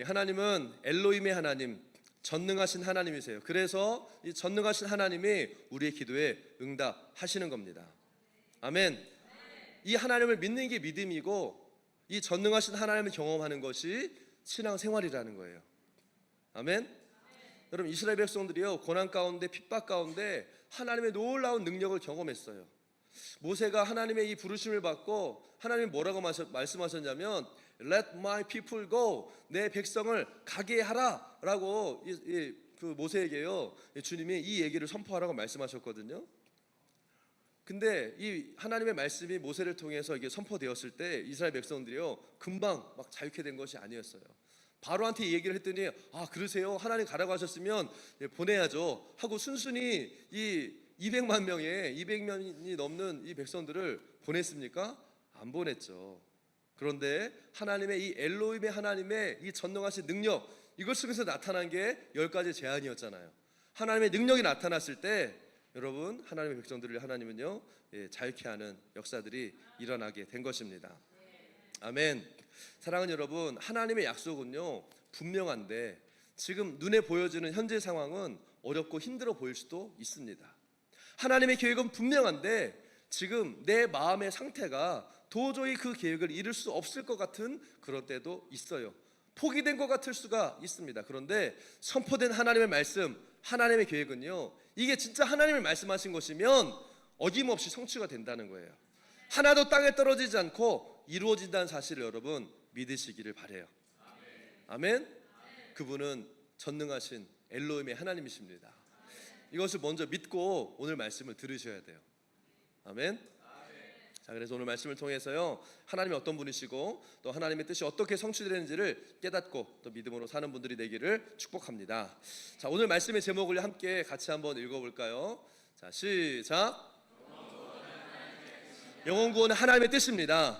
하나님은 엘로힘의 하나님, 전능하신 하나님이세요. 그래서 이 전능하신 하나님이 우리의 기도에 응답하시는 겁니다. 아멘. 이 하나님을 믿는 게 믿음이고, 이 전능하신 하나님을 경험하는 것이 신앙생활이라는 거예요. 아멘. 여러분, 이스라엘 백성들이요, 고난 가운데, 핍박 가운데 하나님의 놀라운 능력을 경험했어요. 모세가 하나님의 이 부르심을 받고 하나님이 뭐라고 말씀하셨냐면 Let my people go, 내 백성을 가게 하라 라고 그 모세에게요, 주님이 이 얘기를 선포하라고 말씀하셨거든요. 근데 이 하나님의 말씀이 모세를 통해서 이게 선포되었을 때 이스라엘 백성들이요, 금방 막 자유케 된 것이 아니었어요. 바로한테 이 얘기를 했더니, 아 그러세요? 하나님 가라고 하셨으면 보내야죠 하고 순순히 이 200명이 넘는 이 백성들을 보냈습니까? 안 보냈죠. 그런데 하나님의 이 엘로힘의 하나님의 이 전능하신 능력, 이걸 속에서 나타난 게 10가지 제안이었잖아요. 하나님의 능력이 나타났을 때 여러분, 하나님의 백성들을 하나님은요, 자유케 하는 역사들이 일어나게 된 것입니다. 아멘. 사랑하는 여러분, 하나님의 약속은요 분명한데 지금 눈에 보여지는 현재 상황은 어렵고 힘들어 보일 수도 있습니다. 하나님의 계획은 분명한데 지금 내 마음의 상태가 도저히 그 계획을 이룰 수 없을 것 같은 그런 때도 있어요. 포기된 것 같을 수가 있습니다. 그런데 선포된 하나님의 말씀, 하나님의 계획은요, 이게 진짜 하나님이 말씀하신 것이면 어김없이 성취가 된다는 거예요. 하나도 땅에 떨어지지 않고 이루어진다는 사실을 여러분 믿으시기를 바라요. 아멘. 그분은 전능하신 엘로힘의 하나님이십니다. 이것을 먼저 믿고 오늘 말씀을 들으셔야 돼요. 아멘. 자, 그래서 오늘 말씀을 통해서요, 하나님이 어떤 분이시고 또 하나님의 뜻이 어떻게 성취되는지를 깨닫고 또 믿음으로 사는 분들이 되기를 축복합니다. 자, 오늘 말씀의 제목을 함께 같이 한번 읽어볼까요? 자, 시작. 영혼 구원은 하나님의 뜻입니다.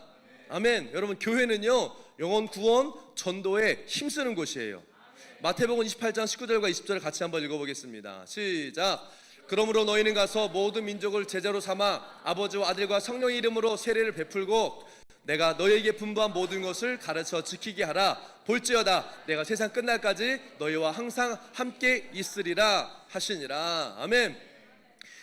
아멘. 여러분, 교회는요 영혼 구원 전도에 힘쓰는 곳이에요. 마태복음 28장 19절과 20절을 같이 한번 읽어보겠습니다. 시작. 그러므로 너희는 가서 모든 민족을 제자로 삼아 아버지와 아들과 성령의 이름으로 세례를 베풀고 내가 너희에게 분부한 모든 것을 가르쳐 지키게 하라. 볼지어다 내가 세상 끝날까지 너희와 항상 함께 있으리라 하시니라. 아멘.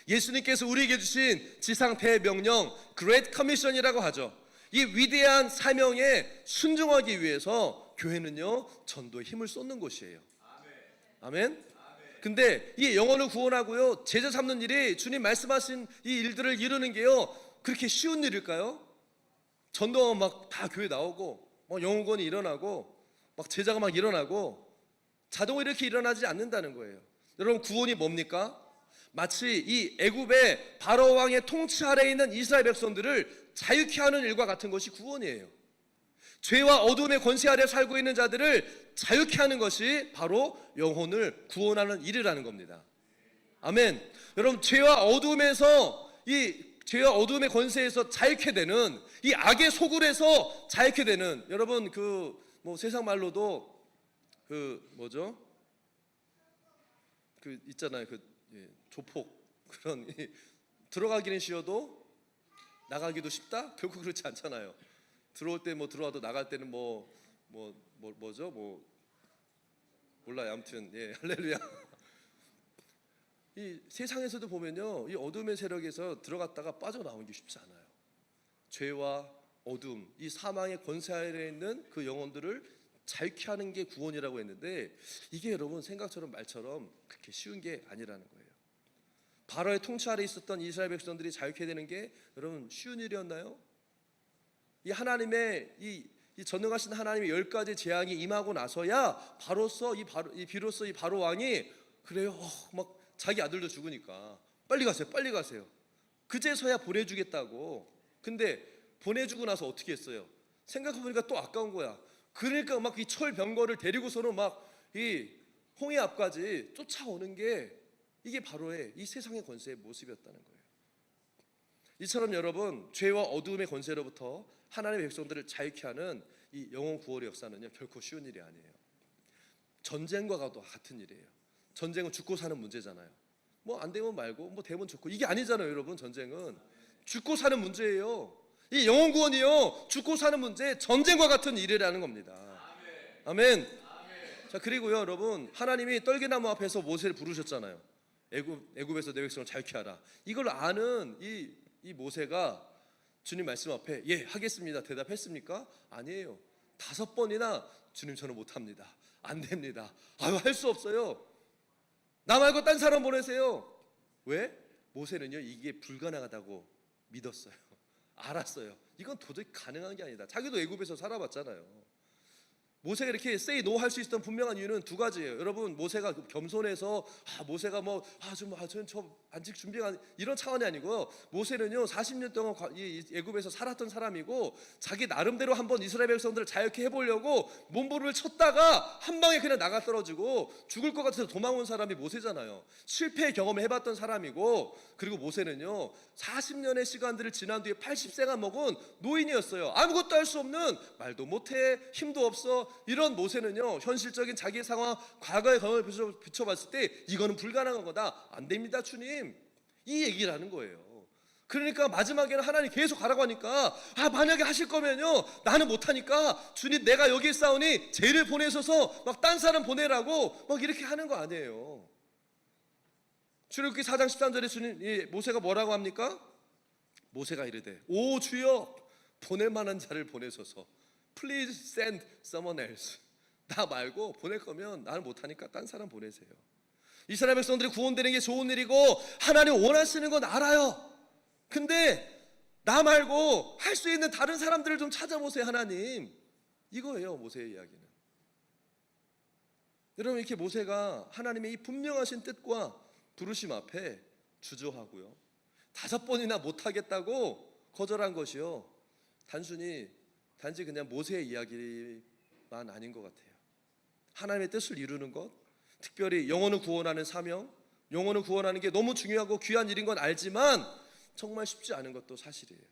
예수님께서 우리에게 주신 지상 대명령, Great Commission이라고 하죠. 이 위대한 사명에 순종하기 위해서 교회는요 전도에 힘을 쏟는 곳이에요. 아멘. 근데 이 영혼을 구원하고요 제자 삼는 일이 주님 말씀하신 이 일들을 이루는 게요 그렇게 쉬운 일일까요? 전도하면 막 다 교회 나오고 막 영혼 구원이 일어나고 막 제자가 막 일어나고 자동으로 이렇게 일어나지 않는다는 거예요. 여러분, 구원이 뭡니까? 마치 이 애굽의 바로 왕의 통치 아래에 있는 이스라엘 백성들을 자유케 하는 일과 같은 것이 구원이에요. 죄와 어둠의 권세 아래 살고 있는 자들을 자유케 하는 것이 바로 영혼을 구원하는 일이라는 겁니다. 아멘. 여러분, 죄와 어둠의 권세에서 자유케 되는, 이 악의 소굴에서 자유케 되는, 여러분 세상 말로도 있잖아요. 조폭, 그런 들어가기는 쉬워도 나가기도 쉽다? 결국 그렇지 않잖아요. 들어올 때 들어와도 나갈 때는 몰라요. 아무튼 할렐루야. 이 세상에서도 보면요, 이 어둠의 세력에서 들어갔다가 빠져나오는 게 쉽지 않아요. 죄와 어둠, 이 사망의 권세 아래에 있는 그 영혼들을 자유케 하는 게 구원이라고 했는데 이게 여러분 생각처럼 말처럼 그렇게 쉬운 게 아니라는 거예요. 바로의 통치 아래 있었던 이스라엘 백성들이 자유케 되는 게 여러분 쉬운 일이었나요? 이 하나님의 이 전능하신 하나님의 10가지 재앙이 임하고 나서야 비로소 이 바로 왕이 그래요. 막 자기 아들도 죽으니까 빨리 가세요. 그제서야 보내주겠다고. 근데 보내주고 나서 어떻게 했어요? 생각해보니까 또 아까운 거야. 그러니까 막 이 철병거를 데리고서는 막 이 홍해 앞까지 쫓아오는 게 이게 바로의 이 세상의 권세의 모습이었다는 거예요. 이처럼 여러분, 죄와 어두움의 권세로부터 하나님의 백성들을 자유케 하는 이 영혼 구원의 역사는요 결코 쉬운 일이 아니에요. 전쟁과 같은 일이에요. 전쟁은 죽고 사는 문제잖아요. 안 되면 말고 되면 좋고, 이게 아니잖아요. 여러분, 전쟁은 죽고 사는 문제예요. 이 영혼 구원이요 죽고 사는 문제, 전쟁과 같은 일이라는 겁니다. 아멘. 자, 그리고요, 여러분, 하나님이 떨기나무 앞에서 모세를 부르셨잖아요. 애굽에서 내 백성을 자유케 하라. 이걸 아는 이 모세가 주님 말씀 앞에 예, 하겠습니다 대답했습니까? 아니에요. 5번이나 주님 저는 못합니다. 안 됩니다. 아유, 할 수 없어요. 나 말고 딴 사람 보내세요. 왜? 모세는요, 이게 불가능하다고 믿었어요. 알았어요. 이건 도저히 가능한 게 아니다. 자기도 애굽에서 살아봤잖아요. 모세가 이렇게 say no 할 수 있었던 분명한 이유는 2가지예요. 여러분, 모세가 겸손해서 모세가 저는 저 안직 준비가 이런 차원이 아니고요. 모세는요 40년 동안 이 애굽에서 살았던 사람이고 자기 나름대로 한번 이스라엘 백성들을 자유케 해보려고 몸부림을 쳤다가 한 방에 그냥 나가 떨어지고 죽을 것 같아서 도망온 사람이 모세잖아요. 실패의 경험을 해봤던 사람이고, 그리고 모세는요 40년의 시간들을 지난 뒤에 80세가 먹은 노인이었어요. 아무것도 할 수 없는, 말도 못해, 힘도 없어. 이런 모세는요 현실적인 자기의 상황, 과거의 경험을 비춰봤을 때 이거는 불가능한 거다. 안 됩니다 주님, 이 얘기를 하는 거예요. 그러니까 마지막에는 하나님 계속 가라고 하니까 만약에 하실 거면요 나는 못하니까 주님 내가 여기 있사오니 쟤를 보내셔서 막 딴 사람 보내라고 막 이렇게 하는 거 아니에요. 출애굽기 4장 13절에 주님 모세가 뭐라고 합니까? 모세가 이르되 오 주여 보낼 만한 자를 보내소서. Please send someone else. 나 말고 보낼 거면 나는 못하니까 딴 사람 보내세요. 이스라엘 백성들이 구원되는 게 좋은 일이고 하나님 원하시는 건 알아요. 근데 나 말고 할 수 있는 다른 사람들을 좀 찾아보세요 하나님. 이거예요 모세의 이야기는. 여러분, 이렇게 모세가 하나님의 이 분명하신 뜻과 부르심 앞에 주저하고요 5번이나 못하겠다고 거절한 것이요 단지 그냥 모세의 이야기만 아닌 것 같아요. 하나님의 뜻을 이루는 것, 특별히 영혼을 구원하는 사명, 영혼을 구원하는 게 너무 중요하고 귀한 일인 건 알지만 정말 쉽지 않은 것도 사실이에요.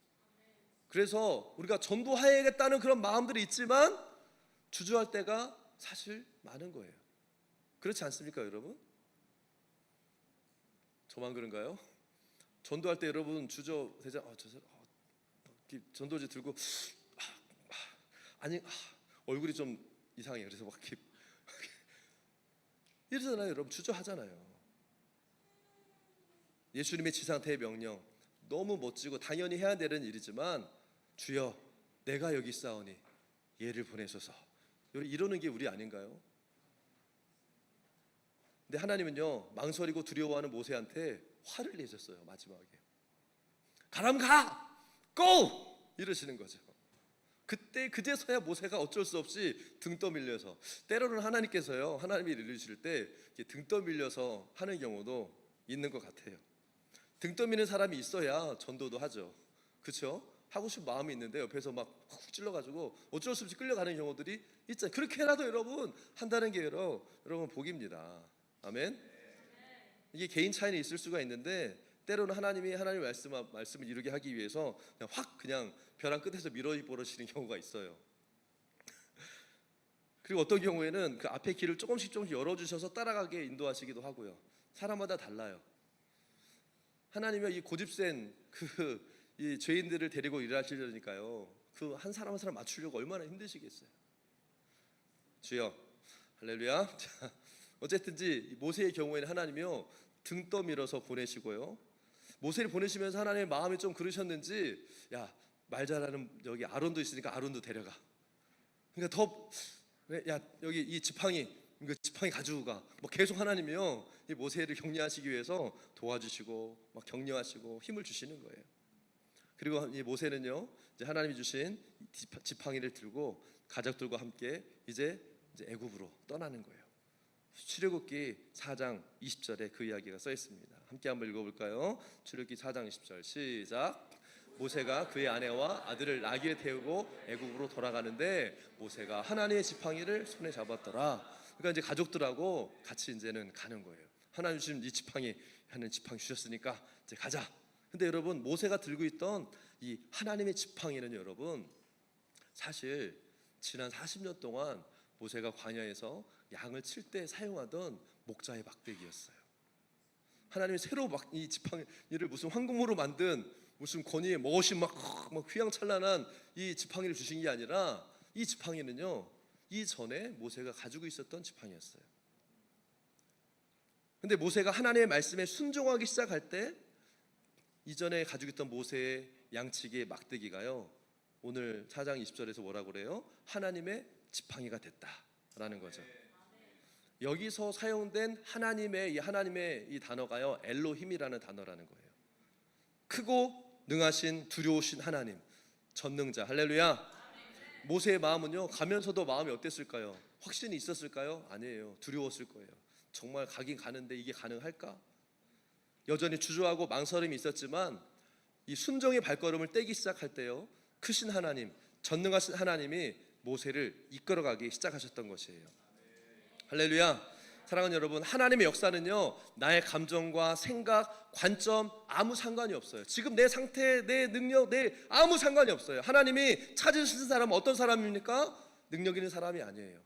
그래서 우리가 전도해야겠다는 그런 마음들이 있지만 주저할 때가 사실 많은 거예요. 그렇지 않습니까 여러분? 저만 그런가요? 전도할 때 여러분 주저되자. 전도지 들고 얼굴이 좀 이상해요. 그래서 막 이러잖아요. 여러분 주저하잖아요. 예수님의 지상태의 명령 너무 멋지고 당연히 해야 되는 일이지만 주여 내가 여기 있사오니 얘를 보내소서, 이러는 게 우리 아닌가요? 근데 하나님은요 망설이고 두려워하는 모세한테 화를 내셨어요. 마지막에 가라면 가! 고! 이러시는 거죠. 그제서야 모세가 어쩔 수 없이 등 떠밀려서, 때로는 하나님께서요 하나님이 이루실 때 등 떠밀려서 하는 경우도 있는 것 같아요. 등 떠미는 사람이 있어야 전도도 하죠. 그렇죠? 하고 싶은 마음이 있는데 옆에서 막 훅 찔러가지고 어쩔 수 없이 끌려가는 경우들이 있잖아요. 그렇게라도 여러분 한다는 게 여러분 복입니다. 아멘. 이게 개인 차이는 있을 수가 있는데 때로는 하나님의 말씀을 이루게 하기 위해서 그냥 벼랑 끝에서 밀어버리시는 경우가 있어요. 그리고 어떤 경우에는 그 앞에 길을 조금씩 열어주셔서 따라가게 인도하시기도 하고요. 사람마다 달라요. 하나님이 이 고집센 이 죄인들을 데리고 일하시려니까요. 그 한 사람 한 사람 맞추려고 얼마나 힘드시겠어요. 주여, 할렐루야. 자, 어쨌든지 모세의 경우에는 하나님이요 등 떠밀어서 보내시고요. 모세를 보내시면서 하나님의 마음이 좀 그러셨는지 야, 말 잘하는 여기 아론도 있으니까 아론도 데려가. 그러니까 여기 이 지팡이 가지고 가. 계속 하나님이요 이 모세를 격려하시기 위해서 도와주시고 막 격려하시고 힘을 주시는 거예요. 그리고 이 모세는요 이제 하나님이 주신 지팡이를 들고 가족들과 함께 이제 애굽으로 떠나는 거예요. 출애굽기 4장 20절에 그 이야기가 써 있습니다. 함께 한번 읽어볼까요? 출애굽기 4장 20절 시작. 모세가 그의 아내와 아들을 나귀에 태우고 애굽으로 돌아가는데 모세가 하나님의 지팡이를 손에 잡았더라. 그러니까 이제 가족들하고 같이 이제는 가는 거예요. 하나님 주신 이 지팡이 주셨으니까 이제 가자. 근데 여러분 모세가 들고 있던 이 하나님의 지팡이는 여러분 사실 지난 40년 동안 모세가 광야에서 양을 칠 때 사용하던 목자의 막대기였어요. 하나님이 새로 이 지팡이를 무슨 황금으로 만든 무슨 권위의 멋이 막 휘황찬란한 이 지팡이를 주신 게 아니라 이 지팡이는요 이전에 모세가 가지고 있었던 지팡이였어요. 근데 모세가 하나님의 말씀에 순종하기 시작할 때 이전에 가지고 있던 모세의 양치기의 막대기가요, 오늘 4장 20절에서 뭐라고 그래요? 하나님의 지팡이가 됐다라는 거죠. 여기서 사용된 하나님의 이 단어가요, 엘로힘이라는 단어라는 거예요. 크고 능하신 두려우신 하나님, 전능자. 할렐루야. 모세의 마음은요, 가면서도 마음이 어땠을까요? 확신이 있었을까요? 아니에요. 두려웠을 거예요. 정말 가긴 가는데 이게 가능할까? 여전히 주저하고 망설임이 있었지만 이 순종의 발걸음을 떼기 시작할 때요, 크신 하나님, 전능하신 하나님이 모세를 이끌어가기 시작하셨던 것이에요. 할렐루야. 사랑하는 여러분, 하나님의 역사는요, 나의 감정과 생각, 관점 아무 상관이 없어요. 지금 내 상태, 내 능력, 내 아무 상관이 없어요. 하나님이 찾으신 사람은 어떤 사람입니까? 능력 있는 사람이 아니에요.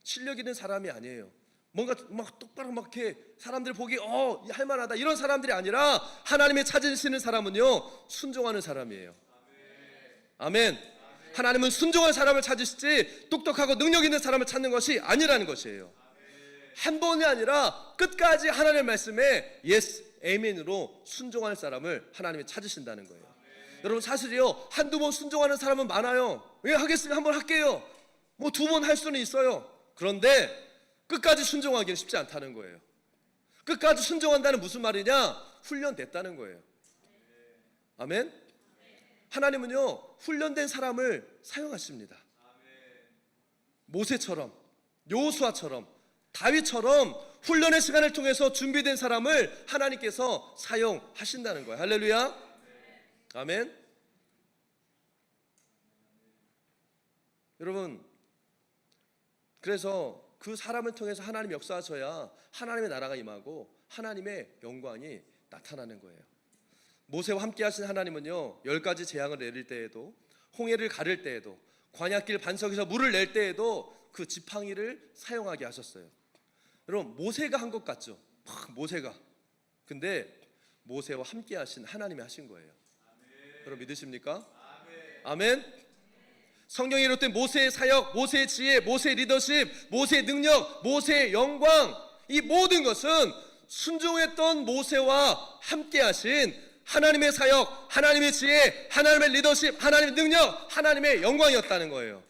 실력 있는 사람이 아니에요. 뭔가 막 똑바로 막 이렇게 사람들 보기 할만하다 이런 사람들이 아니라 하나님이 찾으시는 사람은요, 순종하는 사람이에요. 아멘. 하나님은 순종한 사람을 찾으시지 똑똑하고 능력 있는 사람을 찾는 것이 아니라는 것이에요. 한 번이 아니라 끝까지 하나님의 말씀에 예스, 아멘으로 순종할 사람을 하나님이 찾으신다는 거예요. 여러분, 사실이요, 한두 번 순종하는 사람은 많아요. 왜 하겠습니다, 한번 할게요. 뭐 두 번 할 수는 있어요. 그런데 끝까지 순종하기는 쉽지 않다는 거예요. 끝까지 순종한다는 무슨 말이냐? 훈련됐다는 거예요. 아멘. 하나님은요, 훈련된 사람을 사용하십니다. 모세처럼, 여호수아처럼, 다윗처럼 훈련의 시간을 통해서 준비된 사람을 하나님께서 사용하신다는 거예요. 할렐루야. 아멘. 여러분, 그래서 그 사람을 통해서 하나님 역사하셔야 하나님의 나라가 임하고 하나님의 영광이 나타나는 거예요. 모세와 함께 하신 하나님은요, 10가지 재앙을 내릴 때에도, 홍해를 가를 때에도, 광야길 반석에서 물을 낼 때에도 그 지팡이를 사용하게 하셨어요. 여러분, 모세가 한 것 같죠? 모세가. 근데 모세와 함께 하신 하나님이 하신 거예요. 여러분, 믿으십니까? 아멘. 성경에 이렇듯 모세의 사역, 모세의 지혜, 모세의 리더십, 모세의 능력, 모세의 영광, 이 모든 것은 순종했던 모세와 함께 하신 하나님의 사역, 하나님의 지혜, 하나님의 리더십, 하나님의 능력, 하나님의 영광이었다는 거예요.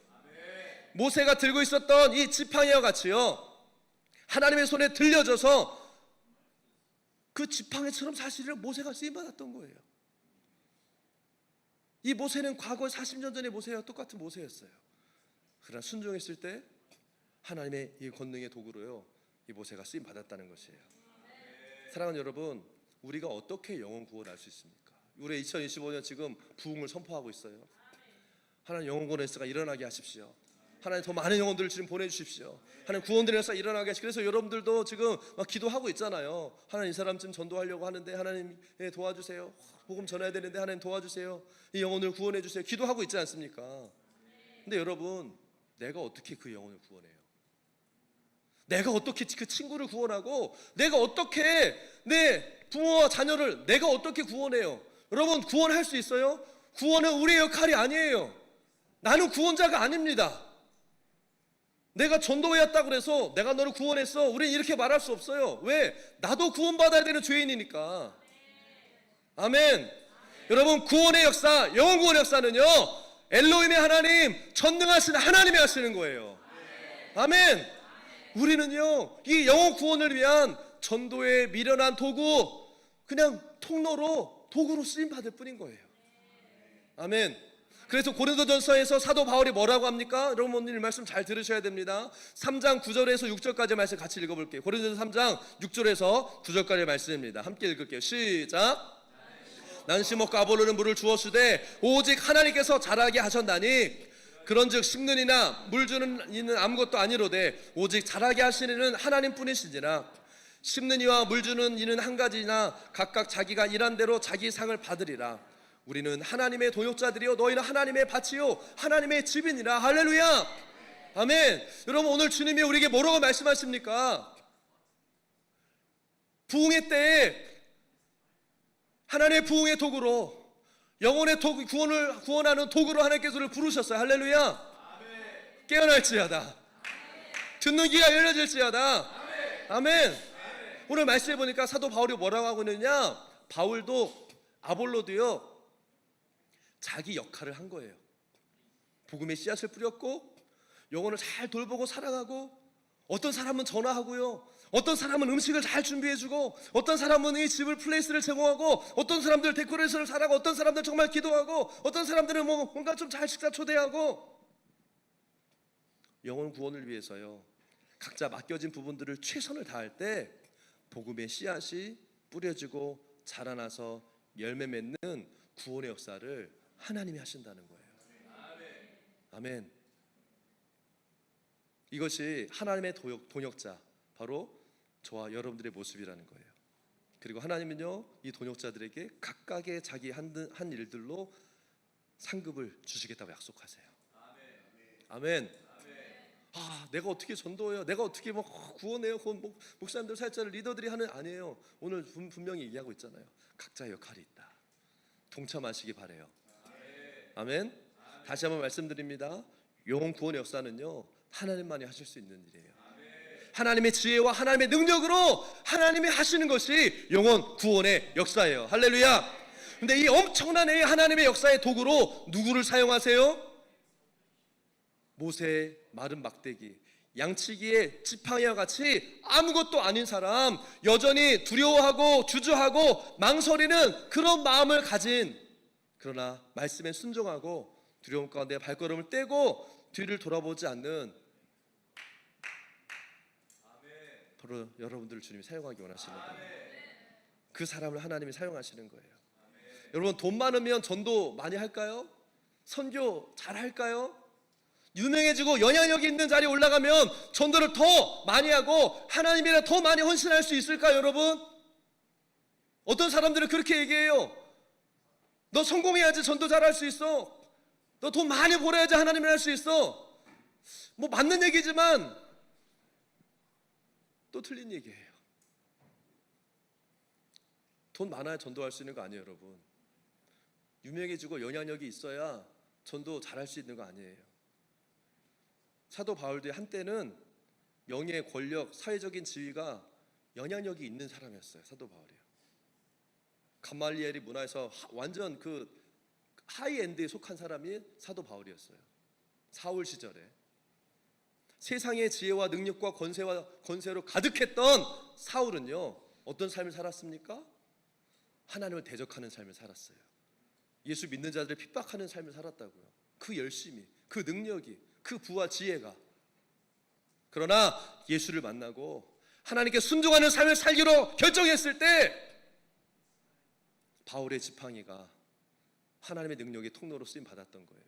모세가 들고 있었던 이 지팡이와 같이요, 하나님의 손에 들려져서 그 지팡이처럼 사실은 모세가 쓰임받았던 거예요. 이 모세는 과거 40년 전의 모세와 똑같은 모세였어요. 그러나 순종했을 때 하나님의 이 권능의 도구로요, 이 모세가 쓰임받았다는 것이에요. 사랑하는 여러분, 우리가 어떻게 영혼 구원할 수 있습니까? 우리 2025년 지금 부흥을 선포하고 있어요. 하나님 영혼 구원 역사가 일어나게 하십시오. 하나님 더 많은 영혼들을 지금 보내주십시오. 하나님 구원들의 역사 일어나게 하시고, 그래서 여러분들도 지금 막 기도하고 있잖아요. 하나님 이 사람 좀 전도하려고 하는데 하나님 도와주세요. 복음 전해야 되는데 하나님 도와주세요. 이 영혼을 구원해 주세요. 기도하고 있지 않습니까? 근데 여러분, 내가 어떻게 그 영혼을 구원해요? 내가 어떻게 그 친구를 구원하고, 내가 어떻게 내 부모와 자녀를 내가 어떻게 구원해요? 여러분, 구원할 수 있어요? 구원은 우리의 역할이 아니에요. 나는 구원자가 아닙니다. 내가 전도회였다고 그래서 내가 너를 구원했어, 우리는 이렇게 말할 수 없어요. 왜? 나도 구원받아야 되는 죄인이니까. 아멘. 여러분, 구원의 역사, 영혼 구원의 역사는요, 엘로힘의 하나님, 전능하신 하나님이 하시는 거예요. 아멘. 우리는요, 이 영혼 구원을 위한 전도의 미련한 도구, 그냥 도구로 쓰임 받을 뿐인 거예요. 아멘. 그래서 고린도전서에서 사도 바울이 뭐라고 합니까? 여러분, 오늘 말씀 잘 들으셔야 됩니다. 3장 9절에서 6절까지 말씀 같이 읽어볼게요. 고린도전서 3장 6절에서 9절까지 말씀입니다. 함께 읽을게요. 시작. 난 심었고 아볼로는 물을 주었으되 오직 하나님께서 자라게 하셨나니, 그런즉 심는 이나 물 주는 이는 아무것도 아니로되 오직 자라게 하시는 이는 하나님뿐이시니라. 심는 이와 물 주는 이는 한 가지나 각각 자기가 일한 대로 자기 상을 받으리라. 우리는 하나님의 동역자들이요 너희는 하나님의 밭이요 하나님의 집이니라. 할렐루야. 아멘. 여러분, 오늘 주님이 우리에게 뭐라고 말씀하십니까? 부흥의 때에 하나님의 부흥의 도구로, 영혼의 도구, 구원하는 도구로 하나님께서 우리를 부르셨어요. 할렐루야. 깨어날지어다. 듣는 귀가 열려질지어다. 아멘. 오늘 말씀해 보니까 사도 바울이 뭐라고 하고 있느냐, 바울도 아볼로도요 자기 역할을 한 거예요. 복음의 씨앗을 뿌렸고 영혼을 잘 돌보고 사랑하고, 어떤 사람은 전화하고요, 어떤 사람은 음식을 잘 준비해주고, 어떤 사람은 이 집을 플레이스를 제공하고, 어떤 사람들 데코레이션을 잘하고, 어떤 사람들 정말 기도하고, 어떤 사람들은 뭔가 좀 잘 식사 초대하고. 영혼 구원을 위해서요 각자 맡겨진 부분들을 최선을 다할 때 복음의 씨앗이 뿌려지고 자라나서 열매 맺는 구원의 역사를 하나님이 하신다는 거예요. 아멘. 이것이 하나님의 동역자, 바로 저와 여러분들의 모습이라는 거예요. 그리고 하나님은요 이 동역자들에게 각각의 자기 한 일들로 상급을 주시겠다고 약속하세요. 아멘. 내가 어떻게 전도해요, 내가 어떻게 구원해요, 목사님들, 사역자들, 리더들이 하는, 아니에요. 오늘 분명히 얘기하고 있잖아요. 각자의 역할이 있다. 동참하시기 바래요. 아멘. 다시 한번 말씀드립니다. 영혼 구원의 역사는요 하나님만이 하실 수 있는 일이에요. 하나님의 지혜와 하나님의 능력으로 하나님이 하시는 것이 영혼 구원의 역사예요. 할렐루야. 근데 이 엄청난 하나님의 역사의 도구로 누구를 사용하세요? 모세의 마른 막대기, 양치기의 지팡이와 같이 아무것도 아닌 사람, 여전히 두려워하고 주저하고 망설이는 그런 마음을 가진, 그러나 말씀에 순종하고 두려움 가운데 발걸음을 떼고 뒤를 돌아보지 않는, 바로 여러분들을 주님이 사용하기 원하시는 거예요. 그 사람을 하나님이 사용하시는 거예요. 여러분, 돈 많으면 전도 많이 할까요? 선교 잘 할까요? 유명해지고 영향력이 있는 자리에 올라가면 전도를 더 많이 하고 하나님이랑 더 많이 헌신할 수 있을까요, 여러분? 어떤 사람들은 그렇게 얘기해요. 너 성공해야지 전도 잘할 수 있어. 너 돈 많이 벌어야지 하나님을 할 수 있어. 맞는 얘기지만 또 틀린 얘기예요. 돈 많아야 전도할 수 있는 거 아니에요, 여러분. 유명해지고 영향력이 있어야 전도 잘할 수 있는 거 아니에요. 사도 바울도 한때는 명예, 권력, 사회적인 지위가 영향력이 있는 사람이었어요. 사도 바울이요. 감말리엘이 문화에서 완전 그 하이엔드에 속한 사람이 사도 바울이었어요. 사울 시절에 세상의 지혜와 능력과 권세로 가득했던 사울은요 어떤 삶을 살았습니까? 하나님을 대적하는 삶을 살았어요. 예수 믿는 자들을 핍박하는 삶을 살았다고요. 그 열심이, 그 능력이, 그 부와 지혜가. 그러나 예수를 만나고 하나님께 순종하는 삶을 살기로 결정했을 때 바울의 지팡이가 하나님의 능력의 통로로 쓰임 받았던 거예요.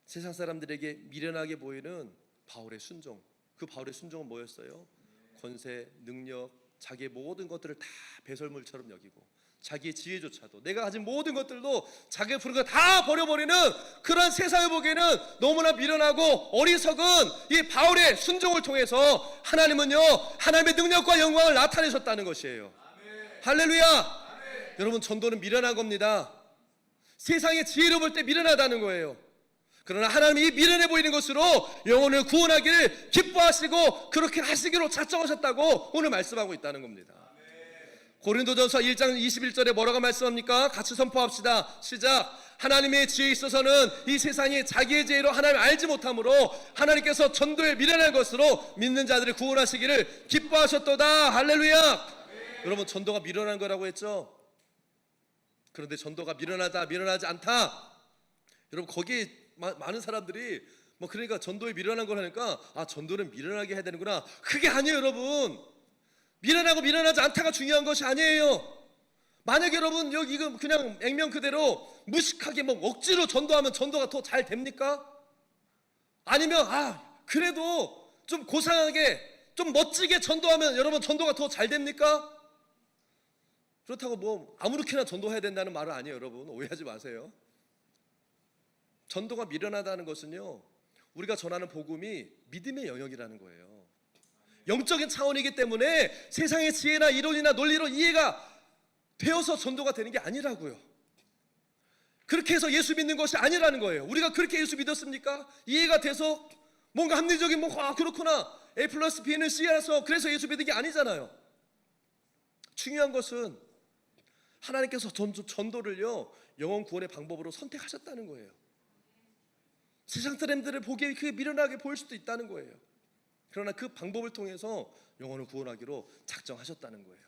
세상 사람들에게 미련하게 보이는 바울의 순종, 그 바울의 순종은 뭐였어요? 권세, 능력, 자기의 모든 것들을 다 배설물처럼 여기고 자기의 지혜조차도, 내가 가진 모든 것들도 자기가 부른 거 다 버려버리는 그런 세상을 보기에는 너무나 미련하고 어리석은 이 바울의 순종을 통해서 하나님은요 하나님의 능력과 영광을 나타내셨다는 것이에요. 아멘. 할렐루야. 아멘. 여러분, 전도는 미련한 겁니다. 세상의 지혜로 볼 때 미련하다는 거예요. 그러나 하나님이 이 미련해 보이는 것으로 영혼을 구원하기를 기뻐하시고 그렇게 하시기로 작정하셨다고 오늘 말씀하고 있다는 겁니다. 고린도전서 1장 21절에 뭐라고 말씀합니까? 같이 선포합시다. 시작. 하나님의 지혜에 있어서는 이 세상이 자기의 지혜로 하나님을 알지 못하므로 하나님께서 전도에 미련한 것으로 믿는 자들을 구원하시기를 기뻐하셨도다. 할렐루야. 여러분, 전도가 미련한 거라고 했죠? 그런데 전도가 미련하다, 미련하지 않다, 여러분, 거기에 많은 사람들이 그러니까 전도에 미련한 걸 하니까 전도는 미련하게 해야 되는구나. 그게 아니에요, 여러분. 미련하고 미련하지 않다가 중요한 것이 아니에요. 만약에 여러분 여기 그냥 액면 그대로 무식하게 억지로 전도하면 전도가 더 잘 됩니까? 아니면 그래도 좀 고상하게 좀 멋지게 전도하면 여러분 전도가 더 잘 됩니까? 그렇다고 아무렇게나 전도해야 된다는 말은 아니에요, 여러분. 오해하지 마세요. 전도가 미련하다는 것은요, 우리가 전하는 복음이 믿음의 영역이라는 거예요. 영적인 차원이기 때문에 세상의 지혜나 이론이나 논리로 이해가 되어서 전도가 되는 게 아니라고요. 그렇게 해서 예수 믿는 것이 아니라는 거예요. 우리가 그렇게 예수 믿었습니까? 이해가 돼서 뭔가 합리적인 그렇구나, A 플러스 B는 C라서 그래서 예수 믿은 게 아니잖아요. 중요한 것은 하나님께서 전도를요 영혼 구원의 방법으로 선택하셨다는 거예요. 세상 사람들을 보기에 그게 미련하게 보일 수도 있다는 거예요. 그러나 그 방법을 통해서 영혼을 구원하기로 작정하셨다는 거예요.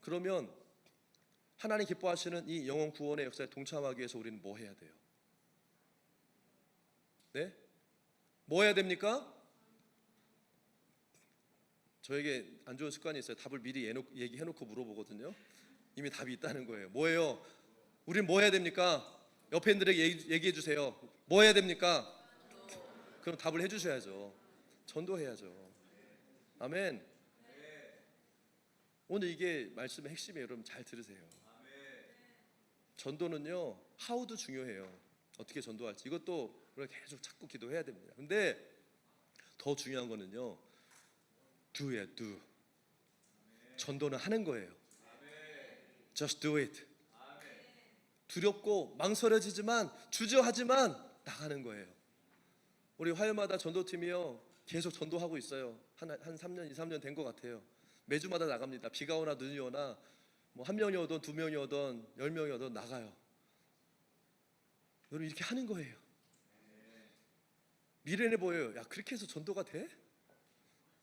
그러면 하나님 기뻐하시는 이 영혼 구원의 역사에 동참하기 위해서 우리는 뭐 해야 돼요? 네? 뭐 해야 됩니까? 저에게 안 좋은 습관이 있어요. 답을 미리 얘기해놓고 물어보거든요. 이미 답이 있다는 거예요. 뭐예요? 우린 뭐 해야 됩니까? 옆에 있는들에게 얘기해 주세요. 뭐 해야 됩니까? 그럼 답을 해주셔야죠. 전도해야죠. 아멘. 오늘 이게 말씀의 핵심이에요. 여러분 잘 들으세요. 전도는요 how도 중요해요. 어떻게 전도할지 이것도 우리가 계속 찾고 기도해야 됩니다. 근데 더 중요한 거는요 do예요. do. 전도는 하는 거예요. Just do it. 두렵고 망설여지지만 주저하지만 나가는 거예요. 우리 화요마다 전도팀이요 계속 전도하고 있어요. 한 3년 2, 3년 된 것 같아요. 매주마다 나갑니다. 비가 오나 눈이 오나 뭐 1명이 오든 2명이 오든 10명이 오든 나가요. 여러분 이렇게 하는 거예요. 미련해 보여요. 야 그렇게 해서 전도가 돼?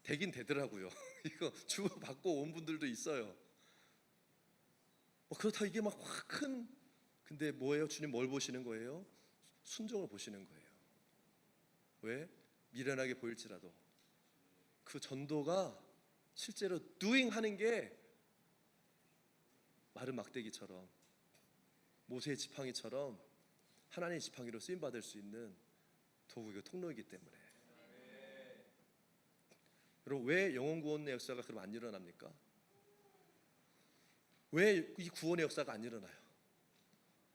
되긴 되더라고요. 이거 주고받고 온 분들도 있어요. 그렇다고 이게 막 확 큰, 근데 뭐예요? 주님 뭘 보시는 거예요? 순종을 보시는 거예요. 왜? 미련하게 보일지라도 그 전도가 실제로 doing 하는 게 마른 막대기처럼 모세의 지팡이처럼 하나님의 지팡이로 쓰임받을 수 있는 도구이고 통로이기 때문에. 여러분 왜 영혼 구원의 역사가 그럼 안 일어납니까? 왜 이 구원의 역사가 안 일어나요?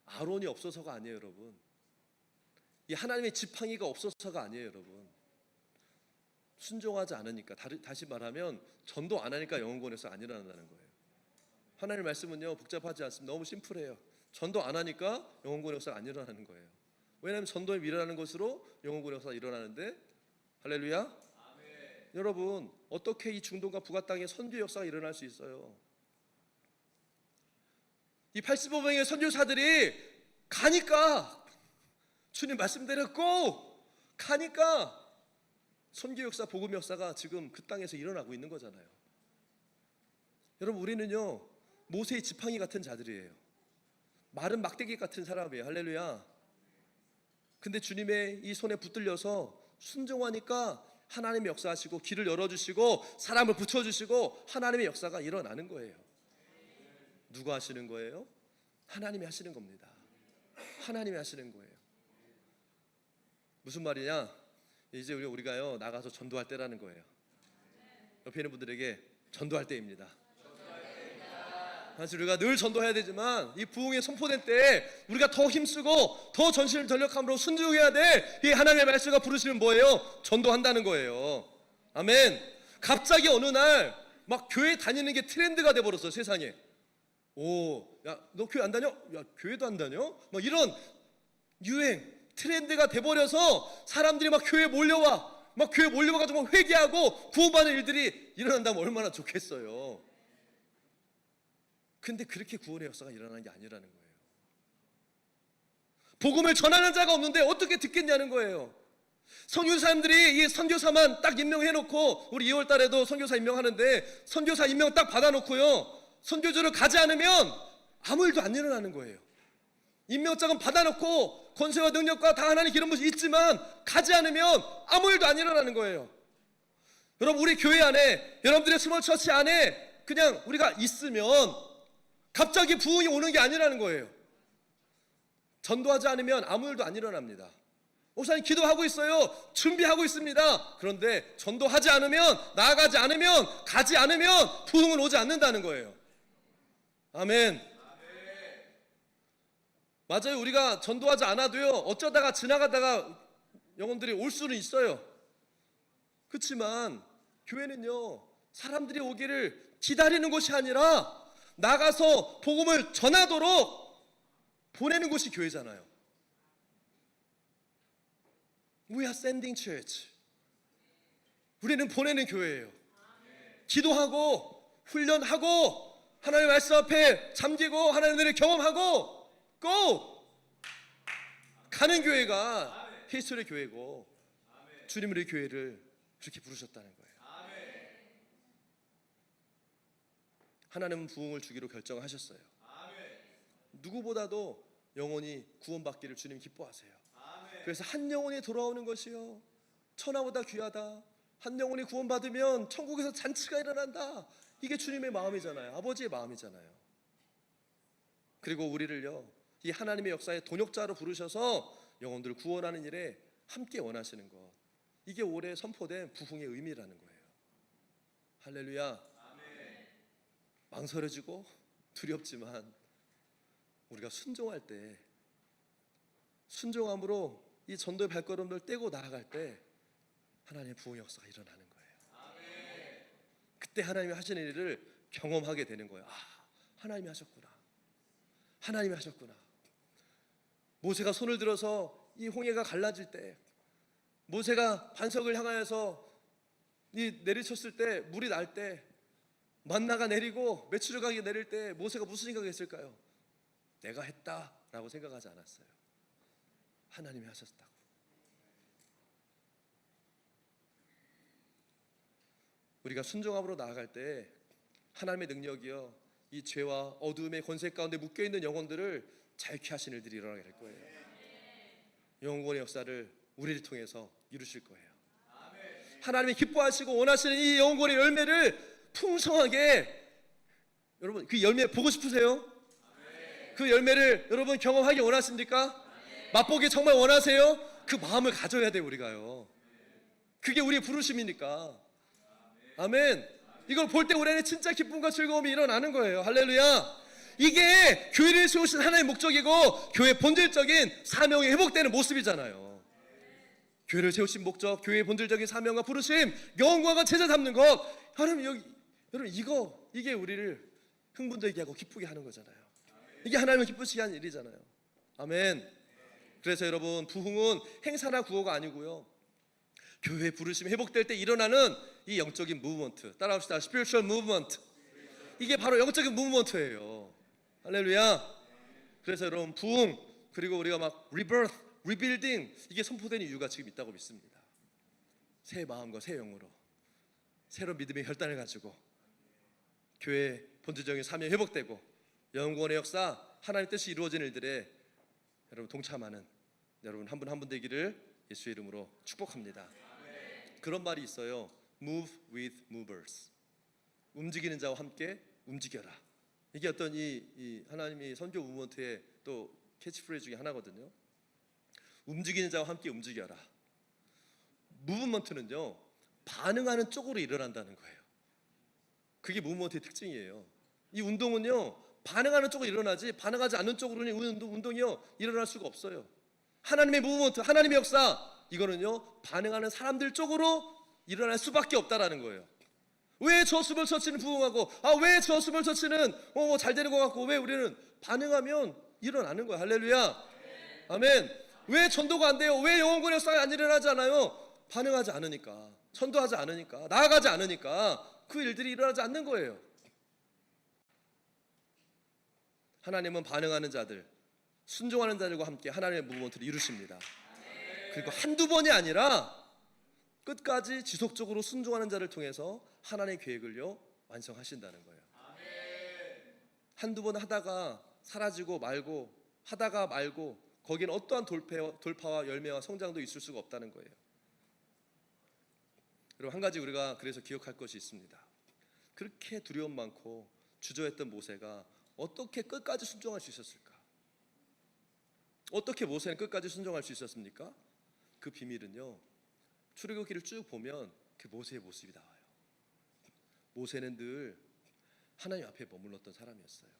아론이 없어서가 아니에요, 여러분. 이 하나님의 지팡이가 없어서가 아니에요, 여러분. 순종하지 않으니까. 다시 말하면 전도 안 하니까 영혼 구원의 역사가 안 일어난다는 거예요. 하나님의 말씀은요 복잡하지 않습니다. 너무 심플해요. 전도 안 하니까 영혼 구원의 역사가 안 일어나는 거예요. 왜냐하면 전도에 일어나는 것으로 영혼 구원의 역사가 일어나는데. 할렐루야. 아멘. 여러분 어떻게 이 중동과 북아 땅에 선교 역사가 일어날 수 있어요? 이 85명의 선교사들이 가니까, 주님 말씀대로 꼭 가니까 선교 역사, 복음 역사가 지금 그 땅에서 일어나고 있는 거잖아요. 여러분 우리는요 모세의 지팡이 같은 자들이에요. 마른 막대기 같은 사람이에요. 할렐루야. 근데 주님의 이 손에 붙들려서 순종하니까 하나님의 역사하시고 길을 열어주시고 사람을 붙여주시고 하나님의 역사가 일어나는 거예요. 누가 하시는 거예요? 하나님이 하시는 겁니다. 하나님이 하시는 거예요. 무슨 말이냐? 이제 우리가요 나가서 전도할 때라는 거예요. 옆에 있는 분들에게 전도할 때입니다. 사실 우리가 늘 전도해야 되지만 이 부흥이 선포된 때 우리가 더 힘쓰고 더 전신을 전력함으로 순종해야 돼. 이 하나님의 말씀과 부르시면 뭐예요? 전도한다는 거예요. 아멘. 갑자기 어느 날 막 교회 다니는 게 트렌드가 돼버렸어요, 세상에. 야, 너 교회 안 다녀? 야, 교회도 안 다녀? 막 이런 유행, 트렌드가 돼버려서 사람들이 막 교회에 몰려와. 막 교회에 몰려와가지고 회개하고 구원받는 일들이 일어난다면 얼마나 좋겠어요. 근데 그렇게 구원의 역사가 일어나는 게 아니라는 거예요. 복음을 전하는 자가 없는데 어떻게 듣겠냐는 거예요. 선교사님들이 이 선교사만 딱 임명해놓고, 우리 2월 달에도 선교사 임명하는데 선교사 임명 딱 받아놓고요 선교지를 가지 않으면 아무 일도 안 일어나는 거예요. 임명장은 받아놓고 권세와 능력과 다 하나님 기름 부으심이 있지만 가지 않으면 아무 일도 안 일어나는 거예요. 여러분 우리 교회 안에, 여러분들의 스몰 처치 안에 그냥 우리가 있으면 갑자기 부흥이 오는 게 아니라는 거예요. 전도하지 않으면 아무 일도 안 일어납니다. 목사님 기도하고 있어요. 준비하고 있습니다. 그런데 전도하지 않으면, 나아가지 않으면, 가지 않으면 부흥은 오지 않는다는 거예요. 아멘. 맞아요. 우리가 전도하지 않아도요 어쩌다가 지나가다가 영혼들이 올 수는 있어요. 그렇지만 교회는요 사람들이 오기를 기다리는 것이 아니라 나가서 복음을 전하도록 보내는 곳이 교회잖아요. We are sending church. 우리는 보내는 교회예요. 기도하고 훈련하고 하나님의 말씀 앞에 잠기고 하나님의 경험하고 고! 가는 교회가 히스토리 교회고 주님은 우리 교회를 그렇게 부르셨다는 거예요. 하나님은 부흥을 주기로 결정하셨어요. 누구보다도 영혼이 구원받기를 주님 기뻐하세요. 그래서 한 영혼이 돌아오는 것이요 천하보다 귀하다. 한 영혼이 구원받으면 천국에서 잔치가 일어난다. 이게 주님의 마음이잖아요. 아버지의 마음이잖아요. 그리고 우리를요 이 하나님의 역사의 동역자로 부르셔서 영혼들을 구원하는 일에 함께 원하시는 것, 이게 올해 선포된 부흥의 의미라는 거예요. 할렐루야. 망설여지고 두렵지만 우리가 순종할 때, 순종함으로 이 전도의 발걸음을 떼고 나아갈 때 하나님의 부흥 역사가 일어나는 거예요. 그때 하나님이 하시는 일을 경험하게 되는 거예요. 아, 하나님이 하셨구나. 하나님이 하셨구나. 모세가 손을 들어서 이 홍해가 갈라질 때, 모세가 반석을 향하여서 이 내리쳤을 때, 물이 날 때, 만나가 내리고 메추르각이 내릴 때 모세가 무슨 생각했을까요? 내가 했다라고 생각하지 않았어요. 하나님이 하셨다고. 우리가 순종함으로 나아갈 때 하나님의 능력이요 이 죄와 어두움의 권세 가운데 묶여있는 영혼들을 자유케 하시는 일들이 일어나게 될 거예요. 영혼의 역사를 우리를 통해서 이루실 거예요. 하나님이 기뻐하시고 원하시는 이 영혼의 열매를 풍성하게, 여러분 그 열매 보고 싶으세요? 그 열매를 여러분 경험하기 원하십니까? 맛보기 정말 원하세요? 그 마음을 가져야 돼요. 우리가요 그게 우리의 부르심이니까. 아멘. 이걸 볼 때 우리는 진짜 기쁨과 즐거움이 일어나는 거예요. 할렐루야. 이게 교회를 세우신 하나님의 목적이고 교회의 본질적인 사명이 회복되는 모습이잖아요. 교회를 세우신 목적, 교회의 본질적인 사명과 부르심, 영광과 제자 잡는 것. 여러분 이게 우리를 흥분되게 하고 기쁘게 하는 거잖아요. 이게 하나님을 기쁘시게 하는 일이잖아요. 아멘. 그래서 여러분 부흥은 행사나 구호가 아니고요 교회의 부르심이 회복될 때 일어나는 이 영적인 무브먼트, 따라합시다. spiritual movement. 이게 바로 영적인 무브먼트예요. 할렐루야. 그래서 여러분 부흥, 그리고 우리가 막 rebirth, rebuilding, 이게 선포된 이유가 지금 있다고 믿습니다. 새 마음과 새 영으로 새로운 믿음의 혈단을 가지고 교회의 본질적인 사명이 회복되고 영원의 역사, 하나님의 뜻이 이루어지는 일들에 여러분 동참하는 여러분 한 분 한 분 되기를 예수의 이름으로 축복합니다. 그런 말이 있어요. Move with movers. 움직이는 자와 함께 움직여라. 이게 어떤 이 하나님이 선교 무브먼트의 또 캐치프레이즈 중에 하나거든요. 움직이는 자와 함께 움직여라. 무브먼트는요 반응하는 쪽으로 일어난다는 거예요. 그게 무브먼트의 특징이에요. 이 운동은요 반응하는 쪽으로 일어나지 반응하지 않는 쪽으로는 운동이요 일어날 수가 없어요. 하나님의 무브먼트, 하나님의 역사, 이거는요 반응하는 사람들 쪽으로 일어날 수밖에 없다라는 거예요. 왜 저 스몰 처치는 부흥하고, 왜 저 스몰 처치는 잘 되는 것 같고, 왜 우리는 반응하면 일어나는 거예요. 할렐루야. 아멘. 왜 전도가 안 돼요? 왜 영혼구원 역사가 안 일어나지 않아요? 반응하지 않으니까, 전도하지 않으니까, 나아가지 않으니까 그 일들이 일어나지 않는 거예요. 하나님은 반응하는 자들, 순종하는 자들과 함께 하나님의 무브먼트를 이루십니다. 그리고 한두 번이 아니라 끝까지 지속적으로 순종하는 자를 통해서 하나님의 계획을요 완성하신다는 거예요. 한두 번 하다가 사라지고 말고, 하다가 말고, 거기는 어떠한 돌파와 열매와 성장도 있을 수가 없다는 거예요. 여러분 한 가지 우리가 그래서 기억할 것이 있습니다. 그렇게 두려움 많고 주저했던 모세가 어떻게 끝까지 순종할 수 있었을까? 어떻게 모세는 끝까지 순종할 수 있었습니까? 그 비밀은요 출애굽기를 쭉 보면 그 모세의 모습이 나와요. 모세는 늘 하나님 앞에 머물렀던 사람이었어요.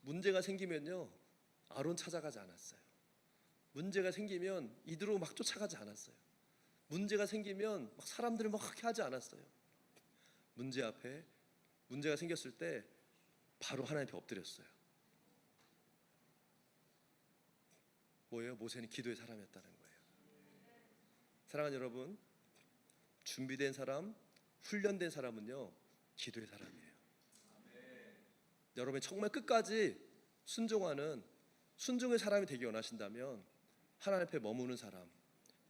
문제가 생기면요 아론 찾아가지 않았어요. 문제가 생기면 이드로 막 쫓아가지 않았어요. 문제가 생기면 막 사람들을 막 그렇게 하지 않았어요. 문제가 생겼을 때 바로 하나님 앞에 엎드렸어요. 뭐예요? 모세는 기도의 사람이었다는 거예요. 사랑하는 여러분, 준비된 사람, 훈련된 사람은요 기도의 사람이에요. 여러분이 정말 끝까지 순종의 사람이 되기 원하신다면 하나님 앞에 머무는 사람,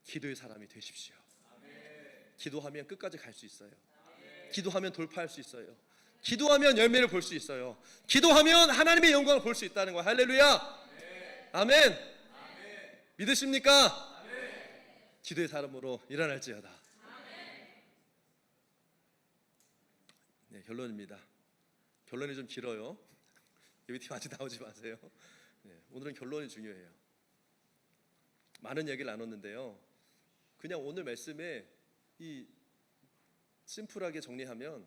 기도의 사람이 되십시오. 기도하면 끝까지 갈 수 있어요. 기도하면 돌파할 수 있어요. 기도하면 열매를 볼 수 있어요. 기도하면 하나님의 영광을 볼 수 있다는 거예요. 할렐루야. 아멘. 믿으십니까? 기도의 사람으로 일어날지어다. 네, 결론입니다. 결론이 좀 길어요. 여기 팀 아직 나오지 마세요. 네, 오늘은 결론이 중요해요. 많은 얘기를 나눴는데요. 그냥 오늘 말씀에 이 심플하게 정리하면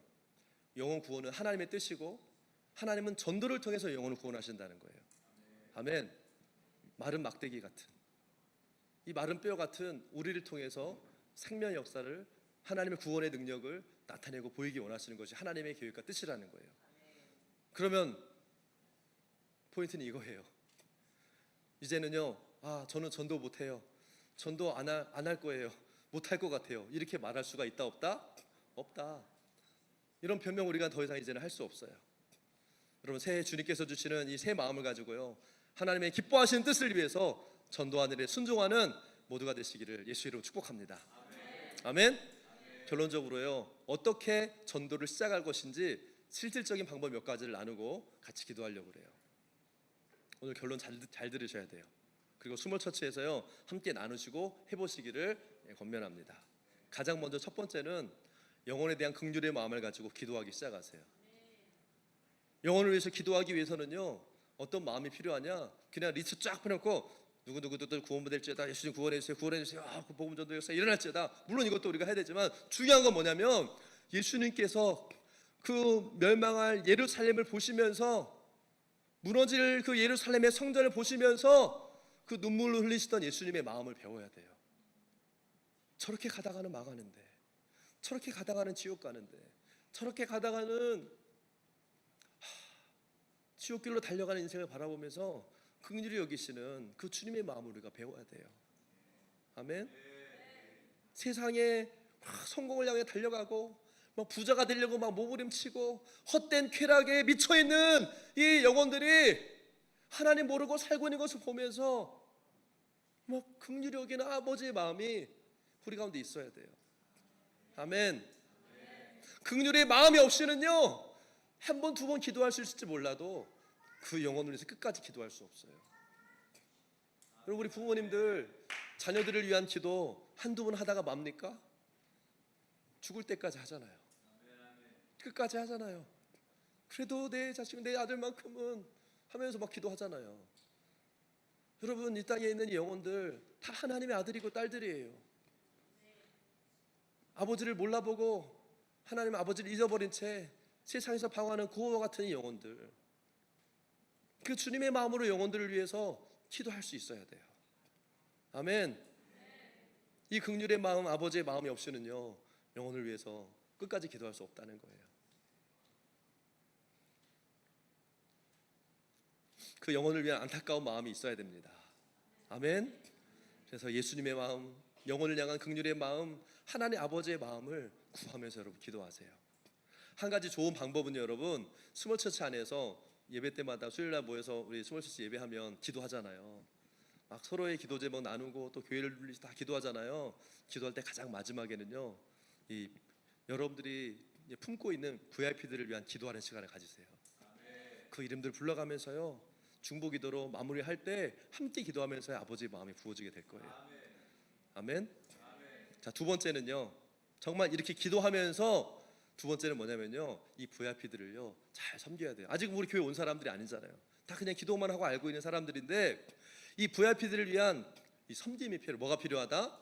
영혼 구원은 하나님의 뜻이고 하나님은 전도를 통해서 영혼을 구원하신다는 거예요. 아멘. 마른 막대기 같은 이 마른 뼈 같은 우리를 통해서 생명 역사를 하나님의 구원의 능력을 나타내고 보이기 원하시는 것이 하나님의 계획과 뜻이라는 거예요. 그러면 포인트는 이거예요. 이제는요, 저는 전도 못해요. 전도 안 할 거예요. 못할 것 같아요. 이렇게 말할 수가 있다 없다? 없다. 이런 변명 우리가 더 이상 이제는 할 수 없어요. 여러분, 새해 주님께서 주시는 이 새 마음을 가지고요, 하나님의 기뻐하시는 뜻을 위해서 전도하는 일에 순종하는 모두가 되시기를 예수 이름으로 축복합니다. 아멘. 결론적으로요, 어떻게 전도를 시작할 것인지 실질적인 방법 몇 가지를 나누고 같이 기도하려고 그래요. 오늘 결론 잘 들으셔야 돼요. 그리고 수몰처치에서요 함께 나누시고 해보시기를 권면합니다. 가장 먼저 첫 번째는 영혼에 대한 긍휼의 마음을 가지고 기도하기 시작하세요. 영혼을 위해서 기도하기 위해서는요 어떤 마음이 필요하냐? 그냥 리스트 쫙 펴놓고 누구누구들 구원받을지어다, 예수님 구원해주세요, 구원해주세요, 그 복음 전도 역사 일어날지어다. 물론 이것도 우리가 해야 되지만 중요한 건 뭐냐면 예수님께서 그 멸망할 예루살렘을 보시면서, 무너질 그 예루살렘의 성전을 보시면서 그 눈물을 흘리시던 예수님의 마음을 배워야 돼요. 저렇게 가다가는 망하는데, 저렇게 가다가는 지옥 가는데, 저렇게 가다가는 지옥길로 달려가는 인생을 바라보면서 긍휼히 여기시는 그 주님의 마음을 우리가 배워야 돼요. 아멘. 세상에 성공을 향해 달려가고 막 부자가 되려고 막 몸부림치고 헛된 쾌락에 미쳐있는 이 영혼들이 하나님 모르고 살고 있는 것을 보면서 막 긍휼히 여기는 아버지의 마음이 우리 가운데 있어야 돼요. 아멘. 긍휼의 마음이 없이는요 한 번, 두 번 기도할 수 있을지 몰라도 그 영혼을 위해서 끝까지 기도할 수 없어요. 여러분, 우리 부모님들 자녀들을 위한 기도 한두 번 하다가 맙니까? 죽을 때까지 하잖아요. 끝까지 하잖아요. 그래도 내 자식, 내 아들만큼은 하면서 막 기도하잖아요. 여러분, 이 땅에 있는 영혼들 다 하나님의 아들이고 딸들이에요. 아버지를 몰라보고 하나님 아버지를 잊어버린 채 세상에서 방황하는 구호와 같은 이 영혼들, 그 주님의 마음으로 영혼들을 위해서 기도할 수 있어야 돼요. 아멘. 이 긍휼의 마음, 아버지의 마음이 없이는요 영혼을 위해서 끝까지 기도할 수 없다는 거예요. 그 영혼을 위한 안타까운 마음이 있어야 됩니다. 아멘. 그래서 예수님의 마음, 영혼을 향한 긍휼의 마음, 하나님 아버지의 마음을 구하면서 여러분 기도하세요. 한 가지 좋은 방법은요, 여러분, 스몰처치 안에서 예배 때마다 수요일날 모여서 우리 스몰처치 예배하면 기도하잖아요. 막 서로의 기도 제목 나누고 또 교회를 불리서 다 기도하잖아요. 기도할 때 가장 마지막에는요 이 여러분들이 품고 있는 VIP들을 위한 기도하는 시간을 가지세요. 그 이름들 불러가면서요 중보 기도로 마무리할 때 함께 기도하면서 아버지의 마음이 부어지게 될 거예요. 아멘. 자, 두 번째는요, 정말 이렇게 기도하면서 두 번째는 뭐냐면요, 이 VIP들을요 잘 섬겨야 돼요. 아직 우리 교회 온 사람들이 아니잖아요. 다 그냥 기도만 하고 알고 있는 사람들인데 이 VIP들을 위한 이 섬김이 필요해요. 뭐가 필요하다?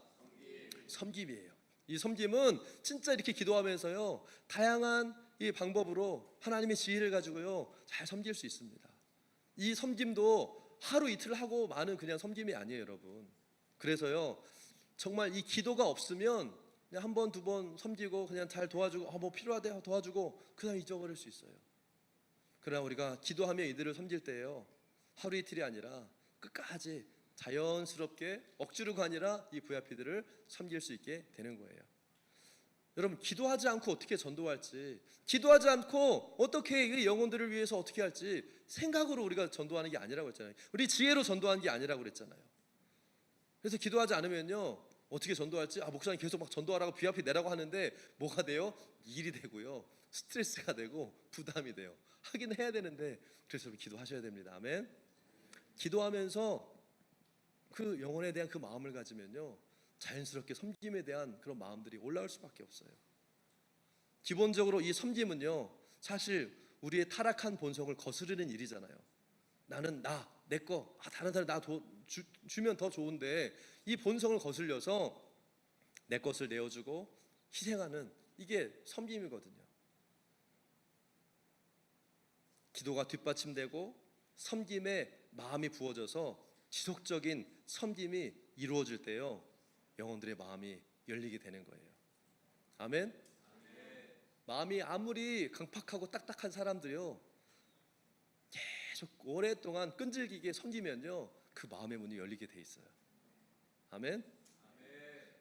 섬김이에요. 이 섬김은 진짜 이렇게 기도하면서요 다양한 이 방법으로 하나님의 지혜를 가지고요 잘 섬길 수 있습니다. 이 섬김도 하루 이틀 하고 마는 그냥 섬김이 아니에요, 여러분. 그래서요 정말 이 기도가 없으면 그냥 한 번, 두 번 섬기고 그냥 잘 도와주고 뭐 필요하대 도와주고 그냥 잊어버릴 수 있어요. 그러나 우리가 기도하며 이들을 섬길 때요 하루 이틀이 아니라 끝까지 자연스럽게 억지로가 아니라 이 VIP들을 섬길 수 있게 되는 거예요. 여러분, 기도하지 않고 어떻게 전도할지, 기도하지 않고 어떻게 이 영혼들을 위해서 어떻게 할지 생각으로 우리가 전도하는 게 아니라고 했잖아요. 우리 지혜로 전도하는 게 아니라고 그랬잖아요. 그래서 기도하지 않으면요, 어떻게 전도할지, 목사님 계속 막 전도하라고 VIP 내라고 하는데 뭐가 돼요? 일이 되고요, 스트레스가 되고 부담이 돼요. 하긴 해야 되는데, 그래서 기도하셔야 됩니다. 아멘. 기도하면서 그 영혼에 대한 그 마음을 가지면요, 자연스럽게 섬김에 대한 그런 마음들이 올라올 수밖에 없어요. 기본적으로 이 섬김은요, 사실 우리의 타락한 본성을 거스르는 일이잖아요. 나는 내 거, 다른 사람 주면 더 좋은데, 이 본성을 거슬려서 내 것을 내어주고 희생하는, 이게 섬김이거든요. 기도가 뒷받침되고 섬김에 마음이 부어져서 지속적인 섬김이 이루어질 때요, 영혼들의 마음이 열리게 되는 거예요. 아멘. 마음이 아무리 강팍하고 딱딱한 사람들이요, 계속 오랫동안 끈질기게 섬기면요, 그 마음의 문이 열리게 돼 있어요. 아멘.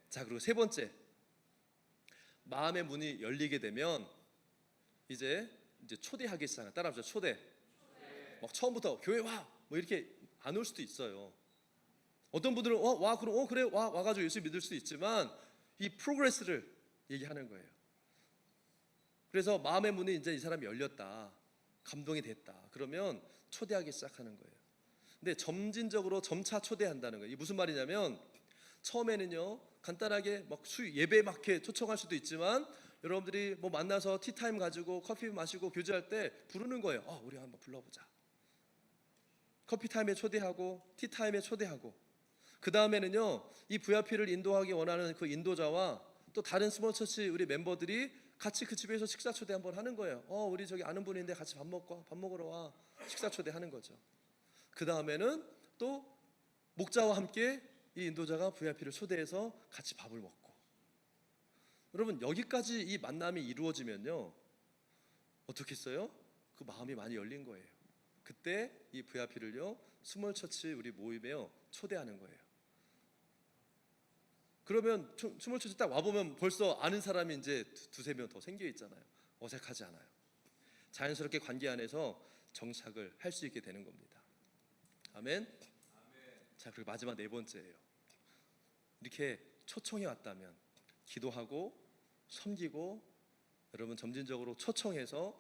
자, 그리고 세 번째, 마음의 문이 열리게 되면 이제 초대하기 시작해요. 따라합시다. 초대. 막 처음부터 교회 와, 뭐 이렇게 안 올 수도 있어요. 어떤 분들은 와, 그럼 그래, 와가지고 예수 믿을 수도 있지만, 이 프로그레스를 얘기하는 거예요. 그래서 마음의 문이 이제 이 사람이 열렸다, 감동이 됐다, 그러면 초대하기 시작하는 거예요. 근데 점진적으로 점차 초대한다는 거예요. 이게 무슨 말이냐면, 처음에는요, 간단하게 막 예배 막 이렇게 초청할 수도 있지만, 여러분들이 뭐 만나서 티타임 가지고 커피 마시고 교제할 때 부르는 거예요. 우리 한번 불러보자. 커피 타임에 초대하고 티타임에 초대하고, 그 다음에는요, 이 VIP를 인도하기 원하는 그 인도자와 또 다른 스몰처치 우리 멤버들이 같이 그 집에서 식사 초대 한번 하는 거예요. 우리 저기 아는 분인데 같이 밥 먹으러 와. 식사 초대하는 거죠. 그 다음에는 또 목자와 함께 이 인도자가 VIP를 초대해서 같이 밥을 먹고. 여러분, 여기까지 이 만남이 이루어지면요, 어떻겠어요? 그 마음이 많이 열린 거예요. 그때 이 VIP를요, 스몰처치 우리 모임에요, 초대하는 거예요. 그러면 스몰처치 딱 와보면 벌써 아는 사람이 이제 두세 명 더 생겨 있잖아요. 어색하지 않아요. 자연스럽게 관계 안에서 정착을 할 수 있게 되는 겁니다. 아멘. 자, 그리고 마지막 네 번째예요. 이렇게 초청이 왔다면 기도하고 섬기고, 여러분 점진적으로 초청해서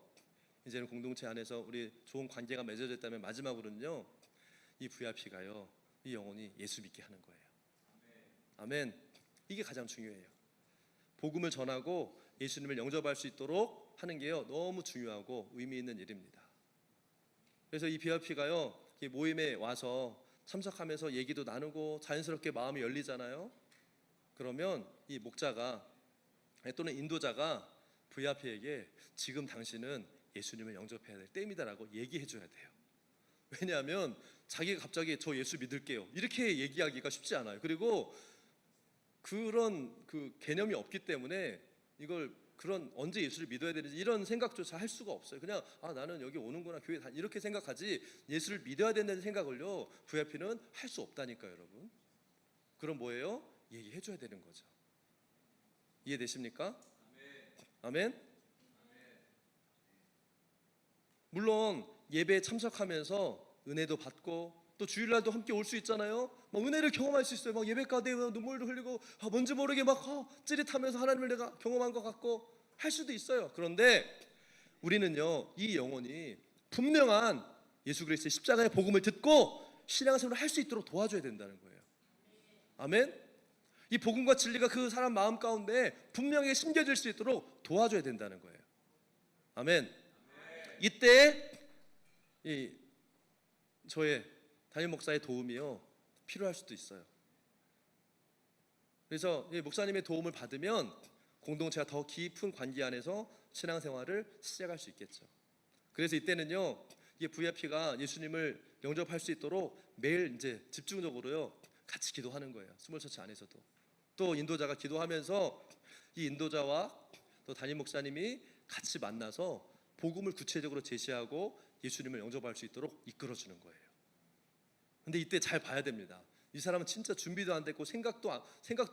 이제는 공동체 안에서 우리 좋은 관계가 맺어졌다면, 마지막으로는요, 이 VIP가요, 이 영혼이 예수 믿게 하는 거예요. 아멘. 이게 가장 중요해요. 복음을 전하고 예수님을 영접할 수 있도록 하는 게요, 너무 중요하고 의미 있는 일입니다. 그래서 이 VIP가요, 이 모임에 와서 참석하면서 얘기도 나누고 자연스럽게 마음이 열리잖아요. 그러면 이 목자가 또는 인도자가 VIP에게 지금 당신은 예수님을 영접해야 될 때입니다라고 얘기해 줘야 돼요. 왜냐하면 자기가 갑자기 저 예수 믿을게요 이렇게 얘기하기가 쉽지 않아요. 그리고 그런 그 개념이 없기 때문에 이걸 언제 예수를 믿어야 되는지 이런 생각조차 할 수가 없어요. 그냥 나는 여기 오는구나, 교회 다 이렇게 생각하지, 예수를 믿어야 된다는 생각을요, VIP는 할 수 없다니까요, 여러분. 그럼 뭐예요? 얘기해 줘야 되는 거죠. 이해되십니까? 아멘. 물론 예배에 참석하면서 은혜도 받고 또 주일날도 함께 올 수 있잖아요. 막 은혜를 경험할 수 있어요. 막 예배 가운데 눈물도 흘리고 뭔지 모르게 막 찌릿하면서 하나님을 내가 경험한 것 같고 할 수도 있어요. 그런데 우리는요, 이 영혼이 분명한 예수 그리스도의 십자가의 복음을 듣고 신앙생활을 할 수 있도록 도와줘야 된다는 거예요. 아멘. 이 복음과 진리가 그 사람 마음 가운데 분명히 심겨질 수 있도록 도와줘야 된다는 거예요. 아멘. 이때 저의 담임 목사의 도움이요, 필요할 수도 있어요. 그래서 이 목사님의 도움을 받으면 공동체가 더 깊은 관계 안에서 신앙생활을 시작할 수 있겠죠. 그래서 이때는요, 이 VIP가 예수님을 영접할 수 있도록 매일 이제 집중적으로요, 같이 기도하는 거예요. 스몰처치 안에서도. 또 인도자가 기도하면서 이 인도자와 또 담임 목사님이 같이 만나서 복음을 구체적으로 제시하고 예수님을 영접할 수 있도록 이끌어주는 거예요. 근데 이때 잘 봐야 됩니다. 이 사람은 진짜 준비도 안 됐고 생각도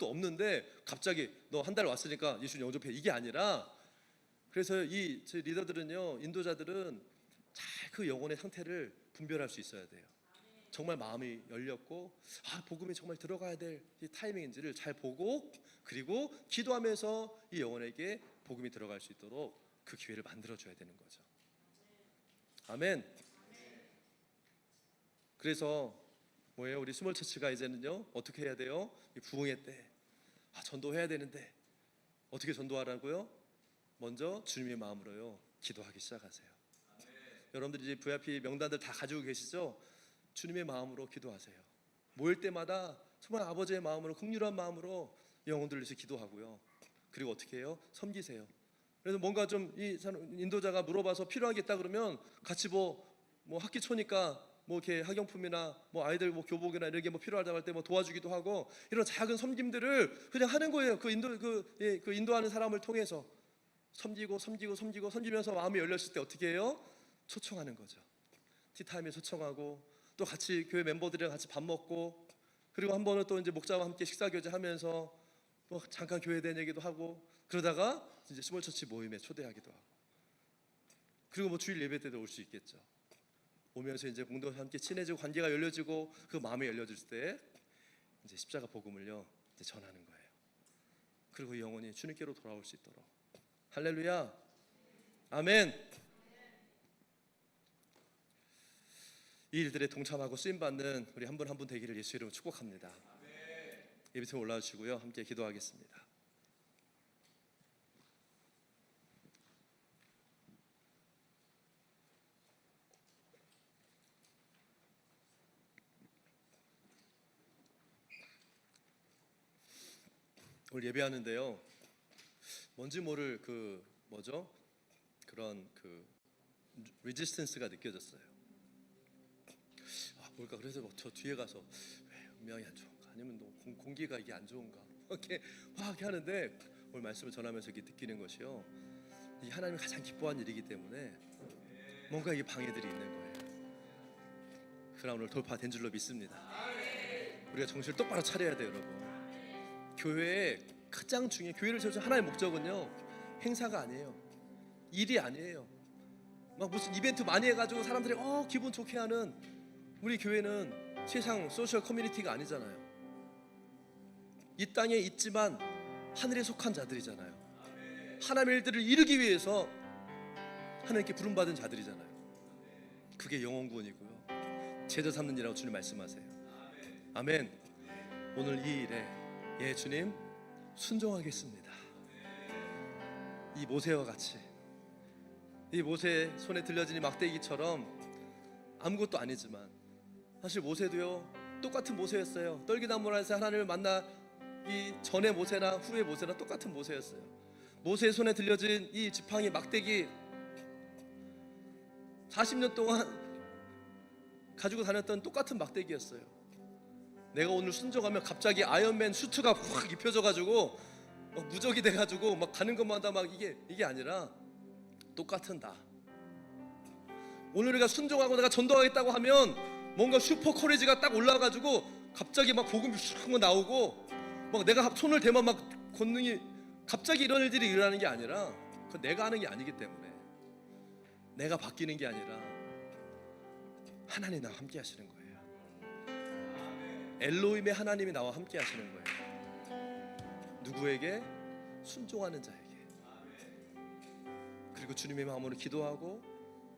없는데 갑자기 너 한 달 왔으니까 예수님 영접해, 이게 아니라, 그래서 이 제 리더들은요, 인도자들은 잘 그 영혼의 상태를 분별할 수 있어야 돼요. 정말 마음이 열렸고 복음이 정말 들어가야 될 이 타이밍인지를 잘 보고, 그리고 기도하면서 이 영혼에게 복음이 들어갈 수 있도록 그 기회를 만들어줘야 되는 거죠. 아멘. 그래서 뭐예요? 우리 스몰처치가 이제는요 어떻게 해야 돼요? 이 부흥회 때 전도해야 되는데 어떻게 전도하라고요? 먼저 주님의 마음으로요 기도하기 시작하세요. 여러분들 이제 VIP 명단들 다 가지고 계시죠? 주님의 마음으로 기도하세요. 모일 때마다 정말 아버지의 마음으로, 긍휼한 마음으로 영혼들을 위해서 기도하고요. 그리고 어떻게 해요? 섬기세요. 그래서 뭔가 좀 이 인도자가 물어봐서 필요한 게 있다 그러면 같이 뭐 학기 초니까 뭐 이렇게 학용품이나 뭐 아이들 뭐 교복이나 이런 게 뭐 필요하다고 할 때 뭐 도와주기도 하고, 이런 작은 섬김들을 그냥 하는 거예요. 그 인도하는 사람을 통해서 섬기면서 마음이 열렸을 때 어떻게 해요? 초청하는 거죠. 티타임에 초청하고, 또 같이 교회 멤버들이랑 같이 밥 먹고, 그리고 한 번은 또 이제 목자와 함께 식사 교제하면서 뭐 잠깐 교회에 대한 얘기도 하고, 그러다가 이제 스몰처치 모임에 초대하기도 하고, 그리고 뭐 주일 예배 때도 올 수 있겠죠. 오면서 이제 공동체와 함께 친해지고 관계가 열려지고 그 마음이 열려질 때 이제 십자가 복음을요 이제 전하는 거예요. 그리고 영혼이 주님께로 돌아올 수 있도록. 할렐루야. 아멘. 이 일들에 동참하고 쓰임받는 우리 한 분 한 분 되기를 예수 이름으로 축복합니다. 예배팀 올라와 주시고요, 함께 기도하겠습니다. 오늘 예배하는데요, 뭔지 모를 그런 레지스턴스가 느껴졌어요. 뭘까? 그래서 저 뒤에 가서 왜 음향이 안 좋은가, 아니면 공기가 이게 안 좋은가, 이렇게 하는데 오늘 말씀을 전하면서 이렇게 느끼는 것이요, 이 하나님이 가장 기뻐하는 일이기 때문에 뭔가 이게 방해들이 있는 거예요. 그러나 오늘 돌파된 줄로 믿습니다. 우리가 정신을 똑바로 차려야 돼요, 여러분. 교회의 가장 중요한, 교회를 세우는 하나의 목적은요 행사가 아니에요. 일이 아니에요. 막 무슨 이벤트 많이 해가지고 사람들이 기분 좋게 하는 우리 교회는 세상 소셜 커뮤니티가 아니잖아요. 이 땅에 있지만 하늘에 속한 자들이잖아요. 하나님의 일들을 이루기 위해서 하나님께 부름받은 자들이잖아요. 그게 영혼구원이고요, 제자 삼는 일이라고 주님 말씀하세요. 아멘. 오늘 이 일에 주님 순종하겠습니다. 이 모세와 같이, 이 모세 손에 들려진 이 막대기처럼 아무것도 아니지만, 사실 모세도요 똑같은 모세였어요. 떨기나무 아래서 하나님을 만나 이 전의 모세나 후의 모세나 똑같은 모세였어요. 모세의 손에 들려진 이 지팡이 막대기 40년 동안 가지고 다녔던 똑같은 막대기였어요. 내가 오늘 순종하면 갑자기 아이언맨 슈트가 확 입혀져가지고 무적이 돼가지고 막 가는 것마다 막 이게 아니라 똑같은 나. 오늘 우리가 순종하고 내가 전도하겠다고 하면 뭔가 슈퍼 커리지가 딱 올라가지고 갑자기 막 복음이 슉 나오고, 막 내가 손을 대면 막 권능이 갑자기 이런 일들이 일어나는 게 아니라, 그건 내가 하는 게 아니기 때문에, 내가 바뀌는 게 아니라 하나님 나와 함께 하시는 거예요. 엘로힘의 하나님이 나와 함께 하시는 거예요. 누구에게? 순종하는 자에게. 그리고 주님의 마음으로 기도하고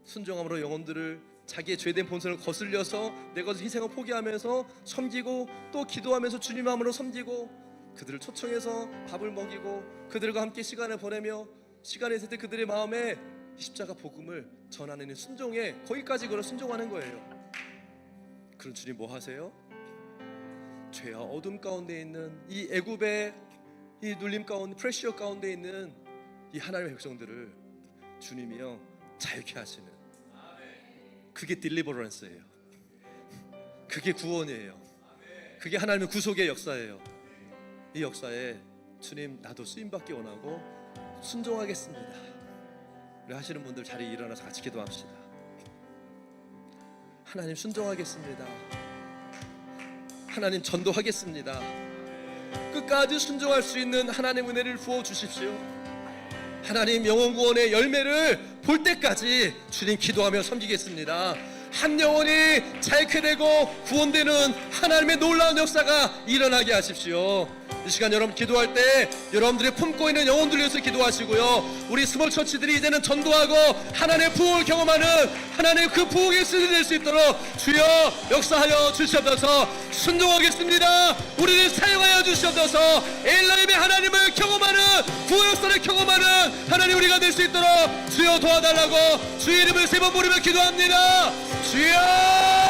순종함으로 영혼들을 자기의 죄된 본성을 거슬려서 내 것을 희생을 포기하면서 섬기고, 또 기도하면서 주님 마음으로 섬기고, 그들을 초청해서 밥을 먹이고 그들과 함께 시간을 보내며, 시간이 있을 때 그들의 마음에 십자가 복음을 전하는 순종에, 거기까지 그걸 순종하는 거예요. 그럼 주님 뭐 하세요? 죄와 어둠 가운데 있는 이 애굽의 이 눌림 가운데, 프레셔 가운데 있는 이 하나님의 백성들을 주님이요 자유케 하시는, 그게 딜리버런스예요. 그게 구원이에요. 그게 하나님의 구속의 역사예요. 이 역사에 주님 나도 쓰임받기 원하고 순종하겠습니다. 우리 하시는 분들 자리에 일어나서 같이 기도합시다. 하나님 순종하겠습니다. 하나님 전도하겠습니다. 끝까지 순종할 수 있는 하나님 은혜를 부어주십시오. 하나님 영혼 구원의 열매를 볼 때까지 주님 기도하며 섬기겠습니다. 한 영혼이 자유케되고 구원되는 하나님의 놀라운 역사가 일어나게 하십시오. 이 시간 여러분 기도할 때 여러분들이 품고 있는 영혼들 위해서 기도하시고요. 우리 스몰 처치들이 이제는 전도하고 하나님의 부흥을 경험하는 하나님의 그 부흥의 시즌이 될 수 있도록 주여 역사하여 주시옵소서. 순종하겠습니다. 우리를 사용하여 주시옵소서. 엘로힘의 하나님을 경험하는 부흥 역사를 경험하는 하나님 우리가 될 수 있도록 주여 도와달라고 주의 이름을 세 번 부르며 기도합니다. 주여